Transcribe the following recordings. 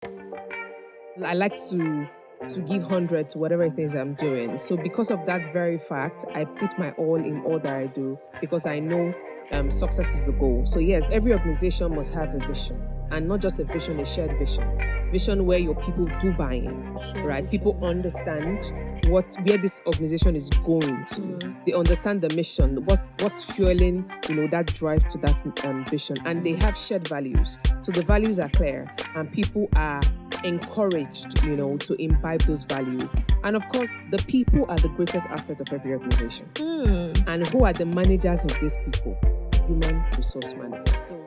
I like to give 100 to whatever it is I'm doing. So because of that very fact, I put my all in all that I do because I know success is the goal. So yes, every organization must have a vision, and not just a vision, a shared vision. Vision where your people do buy in, right? People understand where this organization is going to. They understand the mission, what's fueling that drive to that vision, and they have shared values. So the values are clear, and people are encouraged, to imbibe those values. And of course, the people are the greatest asset of every organization. And who are the managers of these people? Human resource managers. So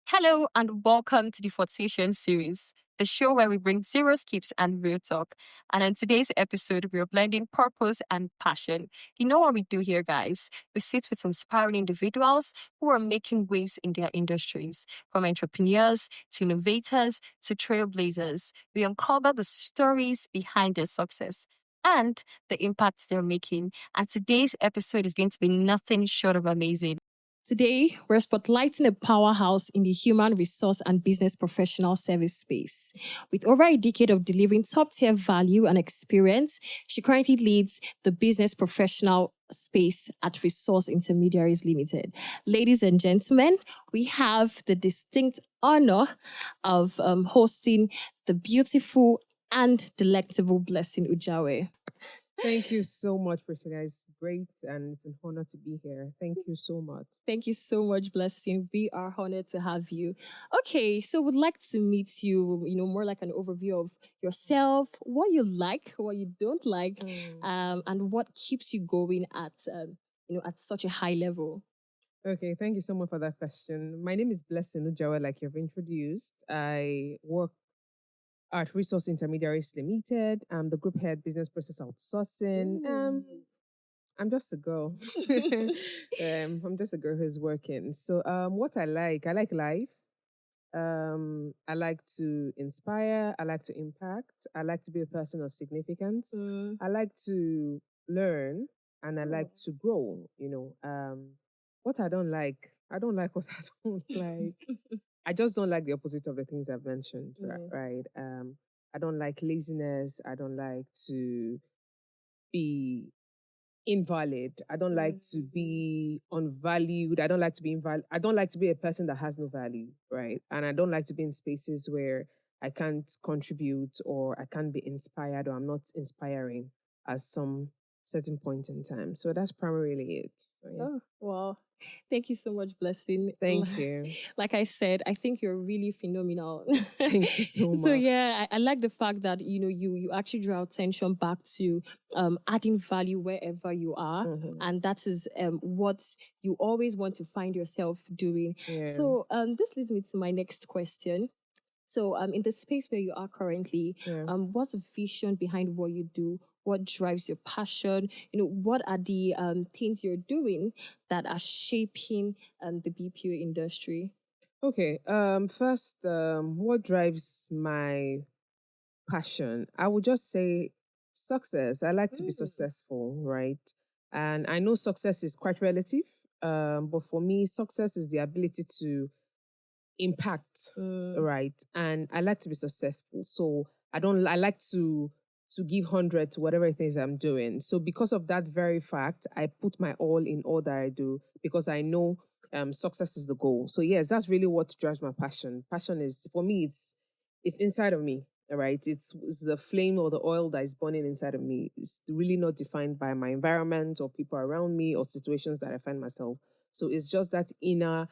Hello and welcome to the Fortasion series, the show where we bring zero skips and real talk. And in today's episode, we're blending purpose and passion. You know what we do here, guys? We sit with inspiring individuals who are making waves in their industries, from entrepreneurs to innovators to trailblazers. We uncover the stories behind their success and the impact they're making. And today's episode is going to be nothing short of amazing. Today, we're spotlighting a powerhouse in the human resource and business professional service space. With over a decade of delivering top tier value and experience, she currently leads the business professional space at Resource Intermediaries Limited. Ladies and gentlemen, we have the distinct honor of hosting the beautiful and delectable Blessing Ujawe. thank you so much, Priscilla. It's great and it's an honor to be here. Thank you so much. Thank you so much, Blessing. We are honored to have you. Okay, so we'd like to meet you, more like an overview of yourself, what you like, what you don't like, and what keeps you going at such a high level. Okay, thank you so much for that question. My name is Blessing Ujawe, like you've introduced. I work at Resource Intermediaries Limited. I'm the group head business process outsourcing. I'm just a girl. I'm just a girl who's working. So what I like life. I like to inspire. I like to impact. I like to be a person of significance. I like to learn and I like to grow. What I don't like what I don't like. I just don't like the opposite of the things I've mentioned, right? I don't like laziness. I don't like to be invalid. I don't like to be unvalued. I don't like to be invalid. I don't like to be a person that has no value, right? And I don't like to be in spaces where I can't contribute or I can't be inspired or I'm not inspiring at some certain point in time. So that's primarily it. So, yeah. Oh, wow. Thank you so much, Blessing. Thank you. Like I said, I think you're really phenomenal. Thank you so much. So yeah, I like the fact that you actually draw attention back to adding value wherever you are, and that is what you always want to find yourself doing. Yeah. So this leads me to my next question. So in the space where you are currently, what's the vision behind what you do? What drives your passion? What are the things you're doing that are shaping the BPO industry? Okay. First, what drives my passion? I would just say success. I like to be successful, right? And I know success is quite relative. But for me, success is the ability to impact, right? And I like to be successful. So I like to give 100 to whatever it is I'm doing. So because of that very fact, I put my all in all that I do because I know success is the goal. So yes, that's really what drives my passion. Passion is, for me, it's inside of me, right? It's the flame or the oil that is burning inside of me. It's really not defined by my environment or people around me or situations that I find myself. So it's just that inner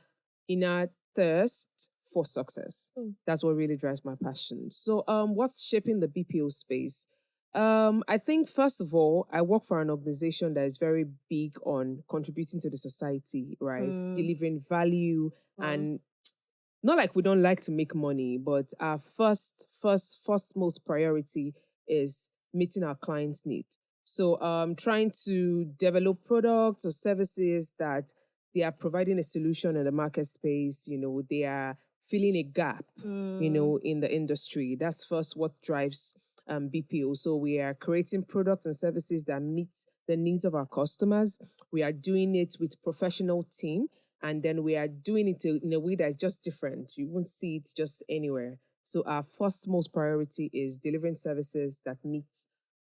thirst for success. That's what really drives my passion. So what's shaping the BPO space? I think first of all, I work for an organization that is very big on contributing to the society, right? Delivering value and not like we don't like to make money, but our first most priority is meeting our clients' need. So trying to develop products or services that they are providing a solution in the market space, they are filling a gap, in the industry. That's first what drives BPO. So we are creating products and services that meet the needs of our customers. We are doing it with professional team and then we are doing it in a way that's just different. You won't see it just anywhere. So our first most priority is delivering services that meet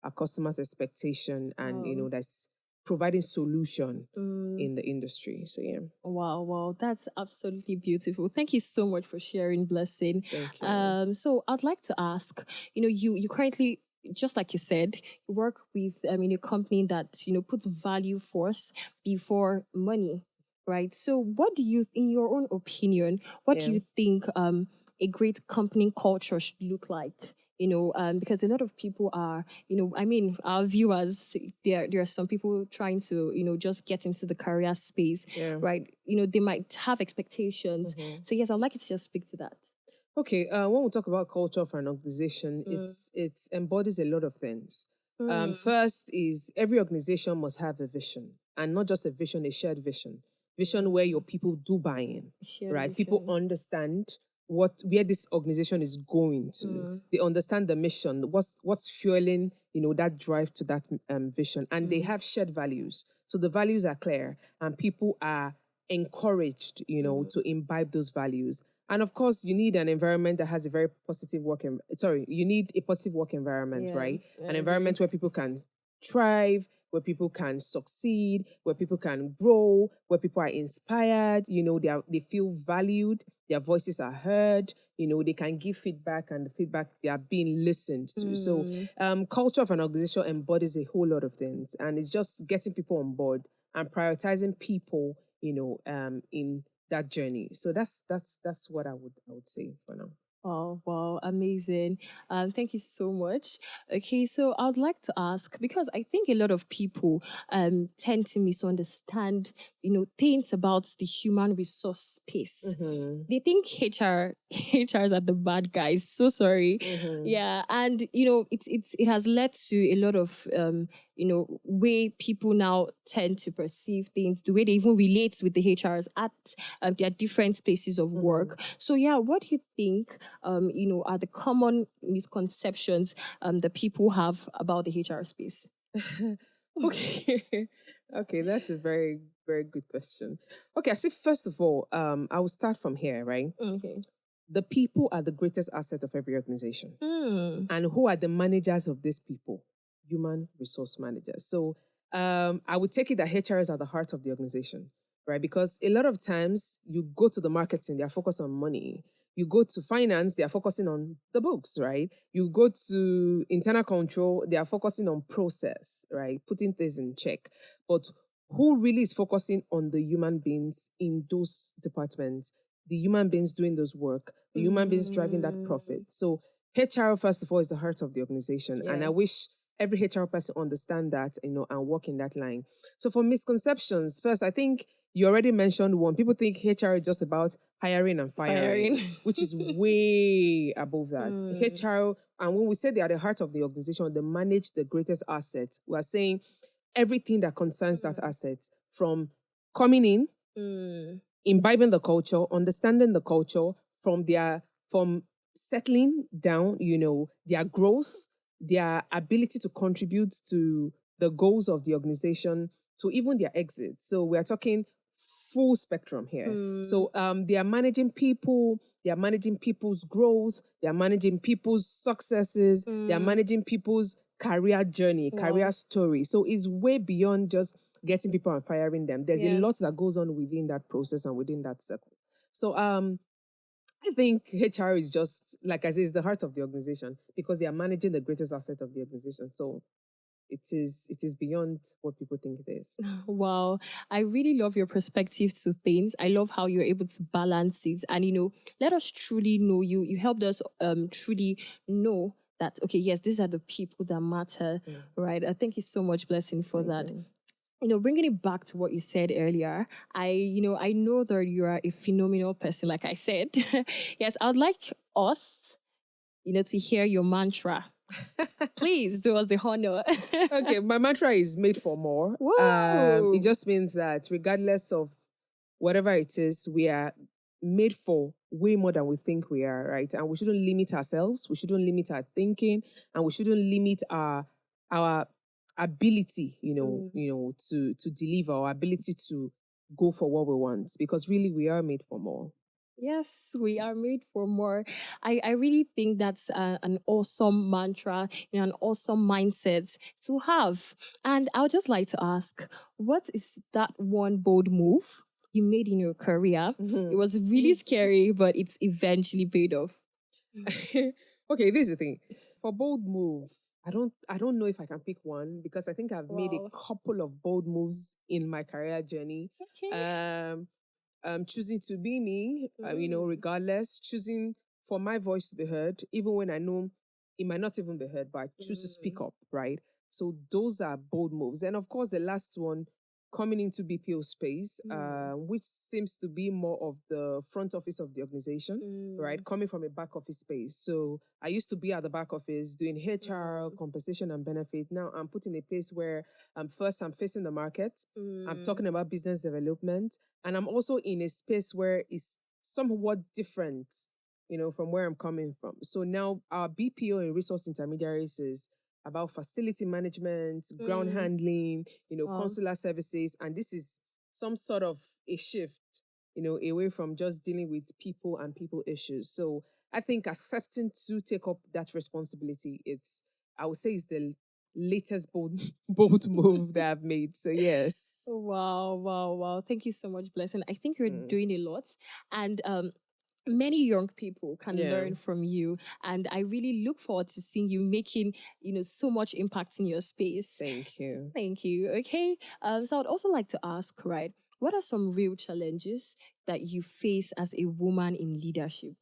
our customers' expectation, and that's providing solution in the industry. So yeah. Wow, wow, that's absolutely beautiful. Thank you so much for sharing, Blessing. Thank you. So I'd like to ask, you currently, just like you said, you work with a company that puts value first before money, right? So what do you, in your own opinion, what do Yeah. you think a great company culture should look like? Because a lot of people are, our viewers, there are some people trying to, just get into the career space, Yeah. right? They might have expectations. So yes, I'd like you to just speak to that. Okay, when we talk about culture of an organization, it embodies a lot of things. First is every organization must have a vision, and not just a vision, a shared vision. Vision where your people do buy in, Shared right? People vision. understand where this organization is going to. They understand the mission, what's fueling, that drive to that vision, and they have shared values. So the values are clear, and people are encouraged, to imbibe those values. And of course, you need an environment that has a very positive you need a positive work environment, Yeah, right? I An agree. environment where people can thrive, where people can succeed, where people can grow, where people are inspired, they feel valued, their voices are heard, they can give feedback, and the feedback, they are being listened to. So culture of an organization embodies a whole lot of things, and it's just getting people on board and prioritizing people, in that journey. So that's what I would say for now. Oh, wow, amazing. Thank you so much. Okay, so I'd like to ask, because I think a lot of people tend to misunderstand, things about the human resource space. They think HRs are the bad guys. So sorry. Yeah, and it has led to a lot of way people now tend to perceive things, the way they even relate with the HRs at their different places of work. So yeah, what do you think are the common misconceptions that people have about the HR space? Okay. Okay, that's a very, very good question. Okay, I see first of all, I will start from here, right? Okay. The people are the greatest asset of every organization. Mm. And who are the managers of these people? Human resource managers. So I would take it that HRs are the heart of the organization, right? Because a lot of times you go to the marketing, they are focused on money. You go to finance, they are focusing on the books, right? You go to internal control, they are focusing on process, right? Putting things in check. But who really is focusing on the human beings in those departments? The human beings doing those work, the human beings driving that profit. So HR, first of all, is the heart of the organization. And Yeah. I wish every HR person understand that, and work in that line. So for misconceptions, first, I think you already mentioned one. People think HR is just about hiring and firing. Which is way above that. HR, and when we say they are the heart of the organization, they manage the greatest asset. We are saying everything that concerns that asset, from coming in, imbibing the culture, understanding the culture, from settling down, their growth, their ability to contribute to the goals of the organization, to even their exit. So we are talking full spectrum here. So they are managing people, they are managing people's growth, they are managing people's successes, they are managing people's career journey, career story. So it's way beyond just getting people and firing them. There's a lot that goes on within that process and within that circle. So I think HR is just, like I say, is the heart of the organization because they are managing the greatest asset of the organization. So it is beyond what people think it is. Wow, I really love your perspective to things. I love how you're able to balance it, and let us truly know you. You helped us truly know that, okay, yes, these are the people that matter, right? Thank you so much, Blessing, for that. Bringing it back to what you said earlier, I know that you are a phenomenal person, like I said. Yes, I would like us, to hear your mantra. Please do us the honor. Okay, my mantra is made for more. Whoa. It just means that regardless of whatever it is, we are made for way more than we think we are, right? And we shouldn't limit ourselves. We shouldn't limit our thinking, and we shouldn't limit our ability, to deliver, our ability to go for what we want, because really we are made for more. Yes, we are made for more. I really think that's an awesome mantra, an awesome mindset to have. And I would just like to ask, what is that one bold move you made in your career? It was really scary, but it's eventually paid off. Okay, this is the thing. For bold move, I don't know if I can pick one, because I think I've made a Wow. couple of bold moves in my career journey. Okay. Choosing to be me, Mm. regardless, choosing for my voice to be heard, even when I know it might not even be heard, but I choose to speak up, right? So those are bold moves. And of course, the last one, coming into BPO space, which seems to be more of the front office of the organization, right? Coming from a back office space. So I used to be at the back office doing HR, compensation and benefit. Now I'm put in a place where first I'm facing the market. I'm talking about business development. And I'm also in a space where it's somewhat different, from where I'm coming from. So now our BPO and resource intermediaries is about facility management, ground handling, consular services. And this is some sort of a shift, away from just dealing with people and people issues. So I think accepting to take up that responsibility, I would say, is the latest bold move that I've made. So yes. Wow, wow, wow. Thank you so much, Blessing. I think you're doing a lot. And many young people can learn from you. And I really look forward to seeing you making, so much impact in your space. Thank you. Thank you. Okay. So I'd also like to ask, right, what are some real challenges that you face as a woman in leadership?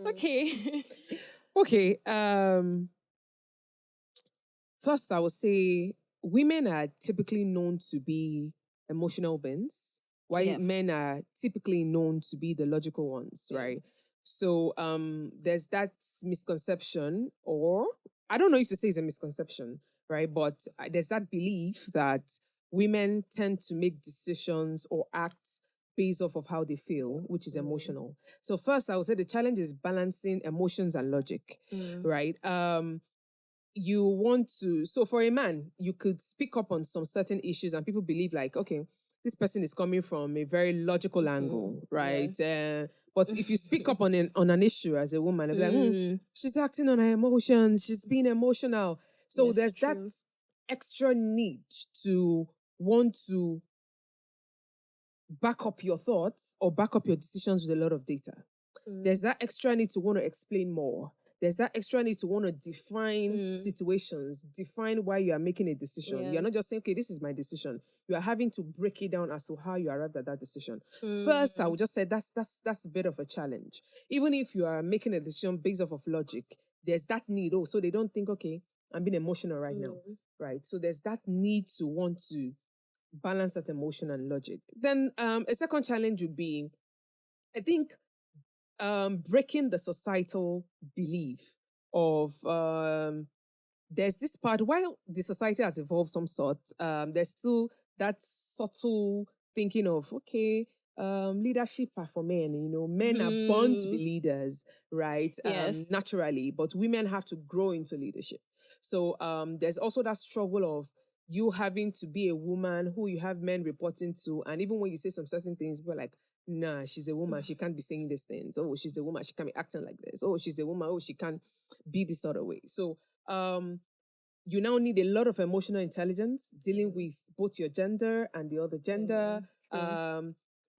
Okay. Okay. First, I would say women are typically known to be emotional beings, while Yeah. men are typically known to be the logical ones, right? So there's that misconception, or I don't know if to say it's a misconception, right? But there's that belief that women tend to make decisions or act based off of how they feel, which is emotional. So first, I would say the challenge is balancing emotions and logic, right? You want to, so for a man, you could speak up on some certain issues and people believe like, okay, this person is coming from a very logical angle, right? But if you speak up on an issue as a woman, they'll be like, she's acting on her emotions, she's being emotional. So Yes, there's that true. extra need to want to back up your thoughts or back up your decisions with a lot of data. There's that extra need to want to explain more. There's that extra need to want to define situations, define why you are making a decision. Yeah. You're not just saying, okay, this is my decision. You are having to break it down as to how you arrived at that decision. First, I would just say that's a bit of a challenge. Even if you are making a decision based off of logic, there's that need. Oh, so they don't think, okay, I'm being emotional right now. Right. So there's that need to want to balance that emotion and logic. Then a second challenge would be, I think, breaking the societal belief of there's this part, while the society has evolved some sort, there's still that subtle thinking of, okay, leadership are for men, men are born to be leaders, right? Yes. Naturally, but women have to grow into leadership. So there's also that struggle of you having to be a woman who you have men reporting to, and even when you say some certain things, people are like, nah, she's a woman, she can't be saying these things. Oh, she's a woman, she can't be acting like this. Oh, she's a woman, oh, she can't be this other way. So you now need a lot of emotional intelligence dealing with both your gender and the other gender.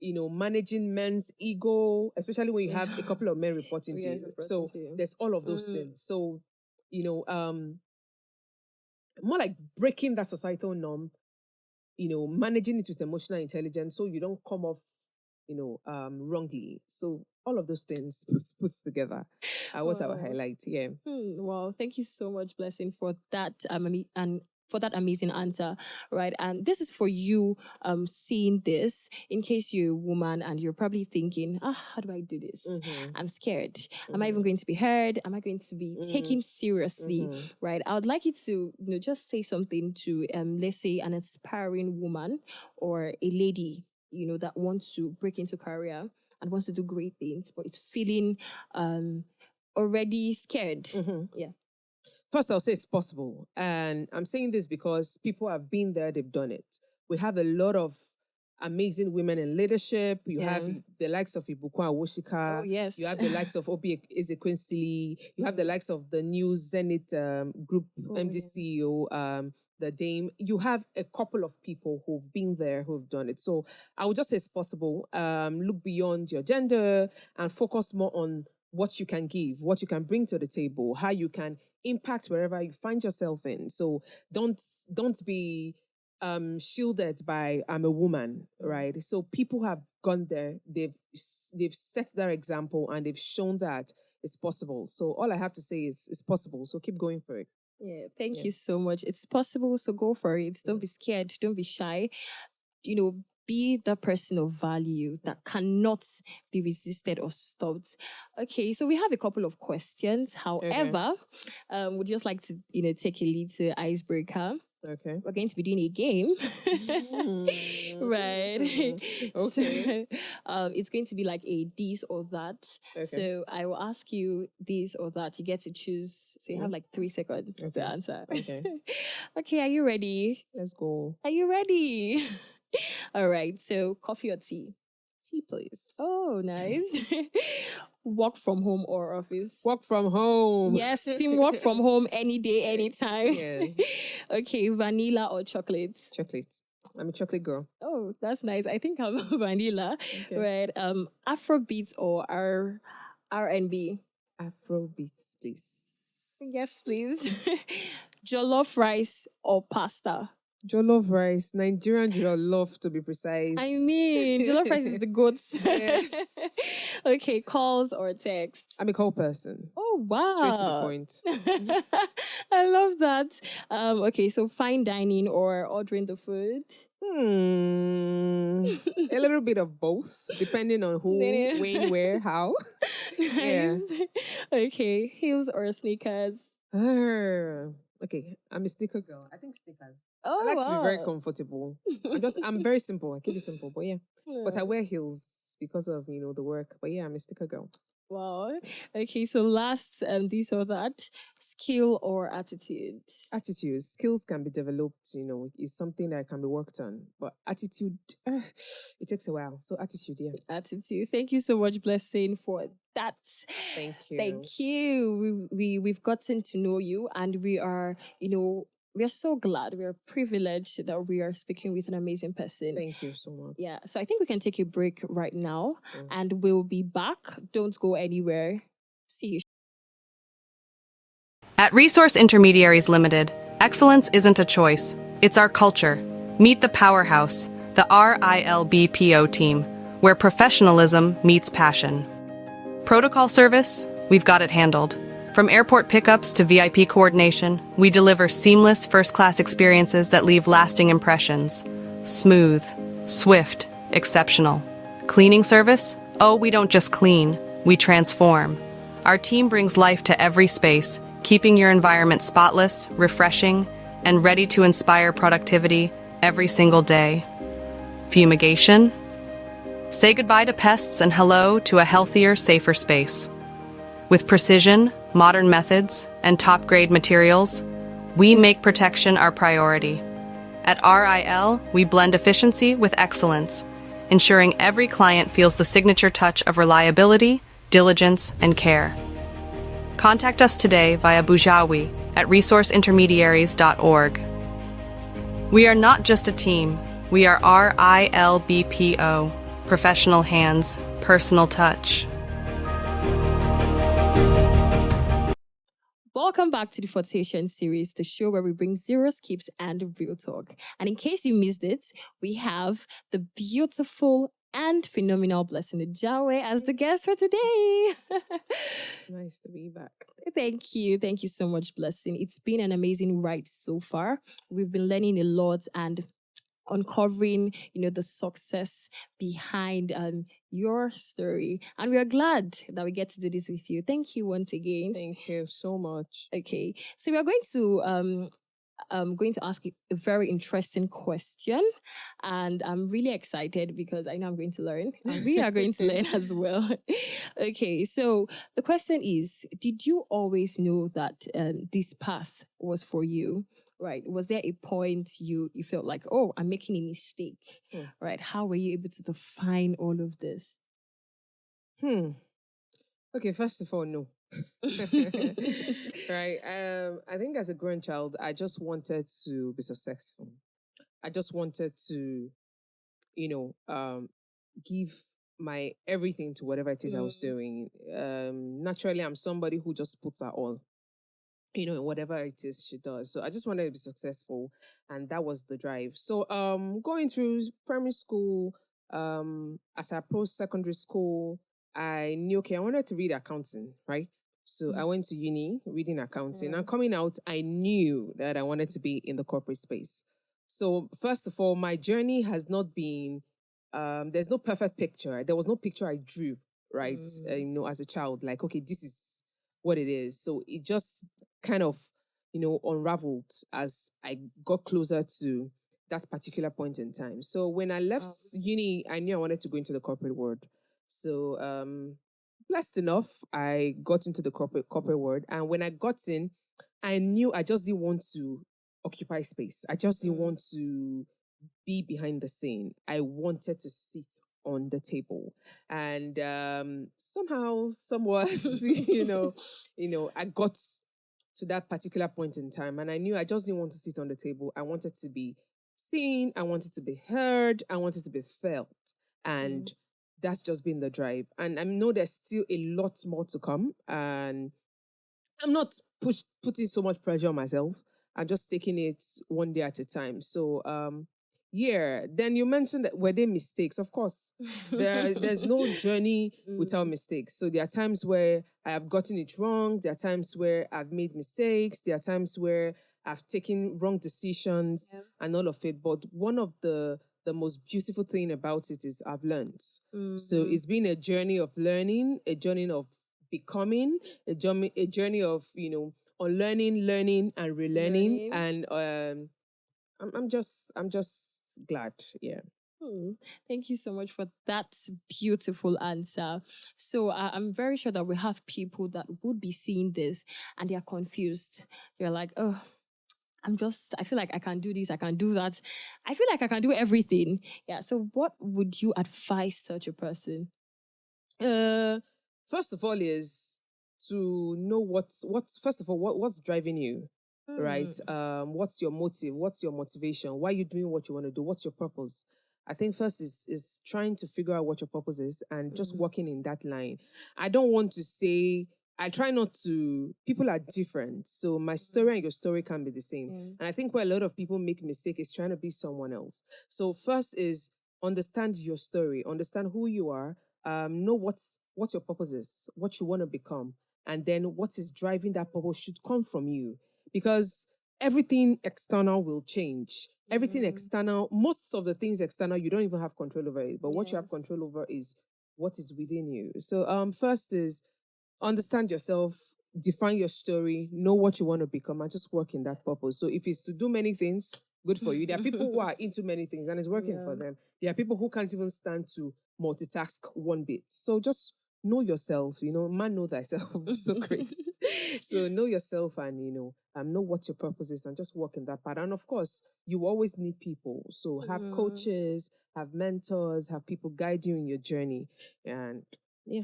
Managing men's ego, especially when you have a couple of men reporting to you. So there's all of those things. So, more like breaking that societal norm, managing it with emotional intelligence so you don't come off, wrongly. So all of those things put together are what I would highlight. Yeah. Wow, thank you so much, Blessing, for that and for that amazing answer, right? And this is for you seeing this in case you're a woman and you're probably thinking, how do I do this? I'm scared. Am I even going to be heard? Am I going to be taken seriously? Right? I would like you to just say something to let's say an inspiring woman or a lady that wants to break into career and wants to do great things, but it's feeling already scared. Yeah. First, I'll say it's possible. And I'm saying this because people have been there, they've done it. We have a lot of amazing women in leadership. You Yeah. have the likes of Ibukwa Awoshika. Oh, yes. You have the likes of Obi Ezekwesili. You have the likes of the new Zenith Group MD CEO, the Dame. You have a couple of people who've been there, who've done it. So I would just say it's possible. Look beyond your gender and focus more on what you can give, what you can bring to the table, how you can impact wherever you find yourself in. So don't be shielded by I'm a woman, right? So people have gone there, they've set their example and they've shown that it's possible. So all I have to say is it's possible. So keep going for it. Yeah, thank you so much. It's possible, so go for it. Don't be scared, don't be shy. Be the person of value that cannot be resisted or stopped. Okay, so we have a couple of questions. However, would just like to, take a little icebreaker. Okay. We're going to be doing a game. Right. Okay. So, it's going to be like a this or that. Okay. So I will ask you this or that. You get to choose. So you have like 3 seconds to answer. Okay. Okay, are you ready? Let's go. Are you ready? All right. So coffee or tea? Tea, please. Oh, nice. Work from home or office? Work from home. Yes, team work from home any day, anytime. Yes. Okay, vanilla or chocolate? Chocolate. I'm a chocolate girl. Oh, that's nice. I think I'm vanilla. Okay. Right. Afrobeat or R&B? Afrobeats, please. Yes, please. Jollof rice or pasta? Jollof rice, Nigerian jollof to be precise. I mean, jollof rice is the goods. Yes. Okay, calls or text? I'm a call person. Oh, wow. Straight to the point. I love that. Okay, so fine dining or ordering the food? A little bit of both, depending on who, when, where, how. Nice. Yeah. Okay, heels or sneakers? Okay, I'm a sneaker girl. I think sneakers. Oh, I like to be very comfortable. I'm very simple. I keep it simple, but yeah. But I wear heels because of, the work. But yeah, I'm a sneaker girl. Wow. Okay, so last, this or that, skill or attitude? Attitude. Skills can be developed, it's something that can be worked on. But attitude, it takes a while. So attitude, yeah. Attitude. Thank you so much, Blessing, for that. Thank you. Thank you. We've gotten to know you, and we are, we are so glad, we are privileged that we are speaking with an amazing person. Thank you so much. Yeah, so I think we can take a break right now and we'll be back. Don't go anywhere. See you. At Resource Intermediaries Limited, excellence isn't a choice, it's our culture. Meet the powerhouse, the RILBPO team, where professionalism meets passion. Protocol service, we've got it handled. From airport pickups to VIP coordination, we deliver seamless first-class experiences that leave lasting impressions. Smooth, swift, exceptional. Cleaning service? Oh, we don't just clean, we transform. Our team brings life to every space, keeping your environment spotless, refreshing, and ready to inspire productivity every single day. Fumigation? Say goodbye to pests and hello to a healthier, safer space. With precision, modern methods, and top-grade materials, we make protection our priority. At RIL, we blend efficiency with excellence, ensuring every client feels the signature touch of reliability, diligence, and care. Contact us today via Bujawi at resourceintermediaries.org. We are not just a team, we are RILBPO, professional hands, personal touch. Welcome back to the Fortasion series, the show where we bring zero skips and real talk. And in case you missed it, we have the beautiful and phenomenal Blessing Ujawe as the guest for today. Nice to be back. Thank you. Thank you so much, Blessing. It's been an amazing ride so far. We've been learning a lot and uncovering, the success behind your story. And we are glad that we get to do this with you. Thank you once again. Thank you so much. Okay. So we are going to ask a very interesting question. And I'm really excited because I know I'm going to learn. And we are going to learn as well. Okay. So the question is, did you always know that this path was for you? right? Was there a point you felt like, oh, I'm making a mistake, right? How were you able to define all of this? Okay, first of all, no. Right. I think as a grown child, I just wanted to be successful. I just wanted to, you know, give my everything to whatever it is I was doing. Naturally, I'm somebody who just puts her all, in whatever it is she does. So I just wanted to be successful, and that was the drive. So going through primary school, as I approached secondary school, I knew, okay, I wanted to read accounting, right? So I went to uni reading accounting, and coming out, I knew that I wanted to be in the corporate space. So first of all, my journey has not been there's no perfect picture. There was no picture I drew, right? As a child, like, okay, this is what it is. So it just kind of, unraveled as I got closer to that particular point in time. So when I left uni, I knew I wanted to go into the corporate world. So blessed enough, I got into the corporate world. And when I got in, I knew I just didn't want to occupy space. I just didn't want to be behind the scene. I wanted to sit on the table, and somehow, somewhat, I got to that particular point in time, and I knew I just didn't want to sit on the table. I wanted to be seen. I wanted to be heard. I wanted to be felt, and that's just been the drive. And I know there's still a lot more to come, and I'm not putting so much pressure on myself. I'm just taking it one day at a time. So, then you mentioned that were there mistakes? Of course, there's no journey without mistakes. So there are times where I have gotten it wrong. There are times where I've made mistakes. There are times where I've taken wrong decisions and all of it. But one of the most beautiful thing about it is I've learned. So it's been a journey of learning, a journey of becoming, a journey of unlearning, learning, and relearning. And I'm just glad. Yeah. Thank you so much for that beautiful answer. So I'm very sure that we have people that would be seeing this and they're confused. They're like, oh, I feel like I can do this, I can do that. I feel like I can do everything. Yeah. So what would you advise such a person? First of all is to know what's driving you, right? What's your motive? What's your motivation? Why are you doing what you want to do? What's your purpose? I think first is trying to figure out what your purpose is and just working in that line. I don't want to say, I try not to, people are different. So my story and your story can be the same. And I think where a lot of people make mistake is trying to be someone else. So first is understand your story, understand who you are, know what your purpose is, what you want to become, and then what is driving that purpose should come from you. Because everything external will change. Everything external, most of the things external, you don't even have control over it. But what you have control over is what is within you. So first is understand yourself, define your story, know what you want to become, and just work in that purpose. So if it's to do many things, good for you. There are people who are into many things and it's working for them. There are people who can't even stand to multitask one bit. So just know yourself, man, know thyself. So great. So know yourself and, know what your purpose is and just work in that part. And of course, you always need people. So have coaches, have mentors, have people guide you in your journey. And yeah.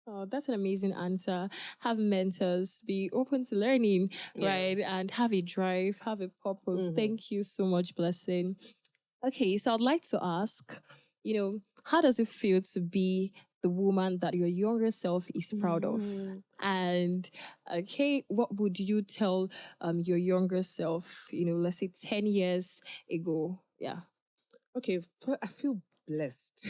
Oh, that's an amazing answer. Have mentors, be open to learning, right? And have a drive, have a purpose. Thank you so much, Blessing. Okay, so I'd like to ask, how does it feel to be the woman that your younger self is proud of? And okay, what would you tell your younger self, let's say 10 years ago? Yeah. Okay, I feel blessed.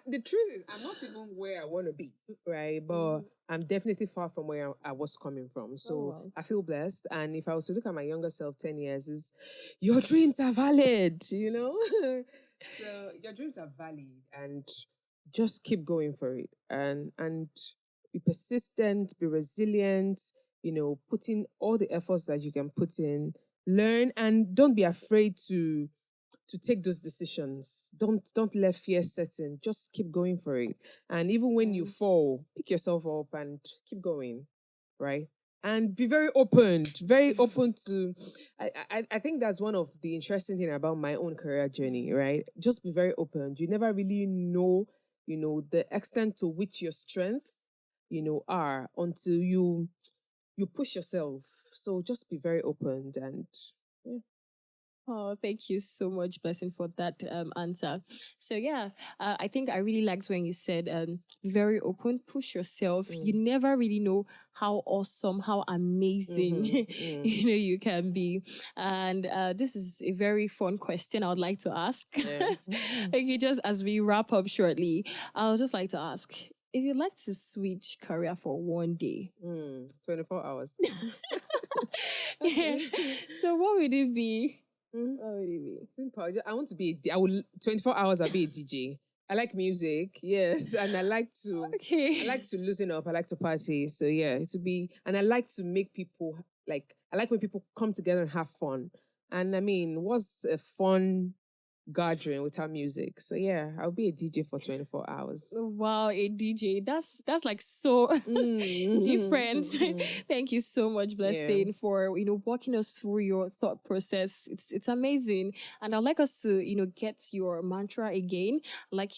The truth is, I'm not even where I want to be, right? But I'm definitely far from where I was coming from. So I feel blessed. And if I was to look at my younger self 10 years, is your dreams are valid, So your dreams are valid and just keep going for it. And be persistent, be resilient, put in all the efforts that you can put in, learn, and don't be afraid to take those decisions. Don't let fear set in. Just keep going for it. And even when you fall, pick yourself up and keep going. Right? and be very open to. I think that's one of the interesting thing about my own career journey, right? Just be very open. You never really know, the extent to which your strength, are until you push yourself. So just be very open and yeah. Oh, thank you so much, Blessing, for that answer. So yeah, I think I really liked when you said be very open, push yourself. You never really know how awesome, how amazing you can be. And this is a very fun question I would like to ask. Yeah. Okay, just as we wrap up shortly, I would just like to ask if you'd like to switch career for one day. 24 hours. Yeah. So what would it be? What would it be? Simple. I want to be I will 24 hours I'll be a DJ. I like music, yes, and I like to loosen up. I like to party. So yeah, it would be, and I like to make people I like when people come together and have fun. And I mean, what's a fun gathering without music? So yeah, I'll be a DJ for 24 hours. Wow, a DJ. That's like so different. Thank you so much, Blessing, for walking us through your thought process. It's amazing. And I'd like us to, get your mantra again. Like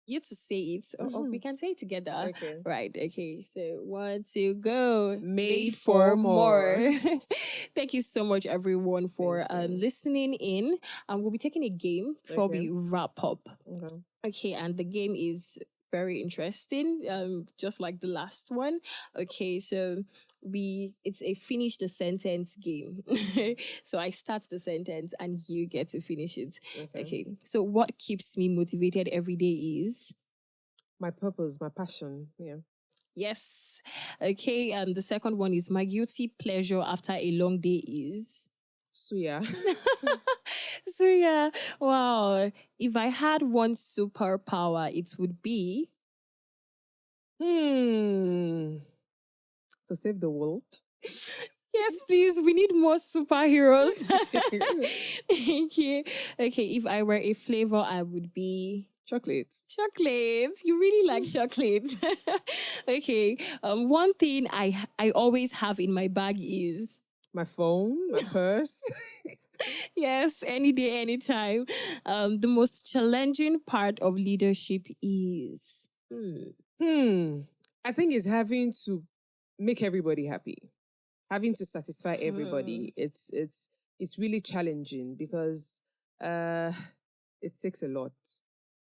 you to say it. Or we can say it together. Okay. Right. Okay. So 1, 2, go. Made for more. Thank you so much, everyone, for listening in. We'll be taking a game before we wrap up. Okay, and the game is very interesting. Just like the last one. Okay, so it's a finish the sentence game. So I start the sentence and you get to finish it. Okay. So what keeps me motivated every day is my purpose, my passion. Yeah. Yes. Okay. The second one is my guilty pleasure after a long day is suya. Suya. Wow. If I had one superpower, it would be to save the world. Yes, please. We need more superheroes. Thank you. Okay, if I were a flavor, I would be chocolate. Chocolate. You really like chocolate. Okay. One thing I always have in my bag is my phone, my purse. Yes, any day, anytime. The most challenging part of leadership is I think it's having to make everybody happy. Having to satisfy everybody. It's really challenging because it takes a lot.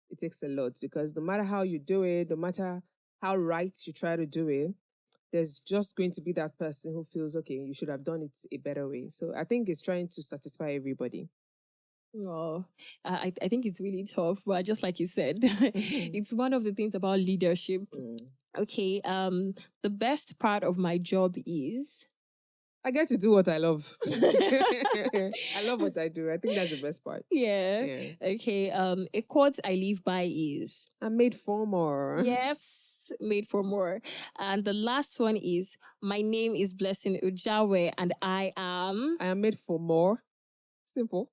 It takes a lot because no matter how you do it, no matter how right you try to do it, there's just going to be that person who feels, okay, you should have done it a better way. So I think it's trying to satisfy everybody. Oh, I think it's really tough, but just like you said, it's one of the things about leadership. Okay, the best part of my job is I get to do what I love. I love what I do. I think that's the best part. Yeah. Okay. A quote I live by is I'm made for more. Yes, made for more. And the last one is my name is Blessing Ujawe and I am made for more. Simple.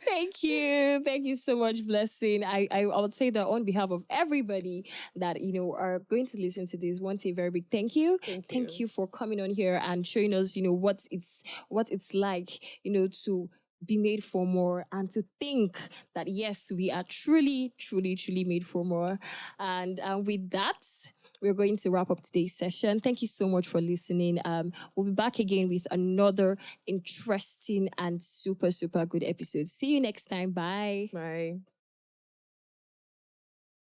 Thank you. Thank you so much, Blessing. I would say that on behalf of everybody that, are going to listen to this, want a very big thank you. Thank you for coming on here and showing us, what it's like, to be made for more and to think that, yes, we are truly, truly, truly made for more. And with that, we're going to wrap up today's session. Thank you so much for listening. We'll be back again with another interesting and super, super good episode. See you next time. Bye. Bye.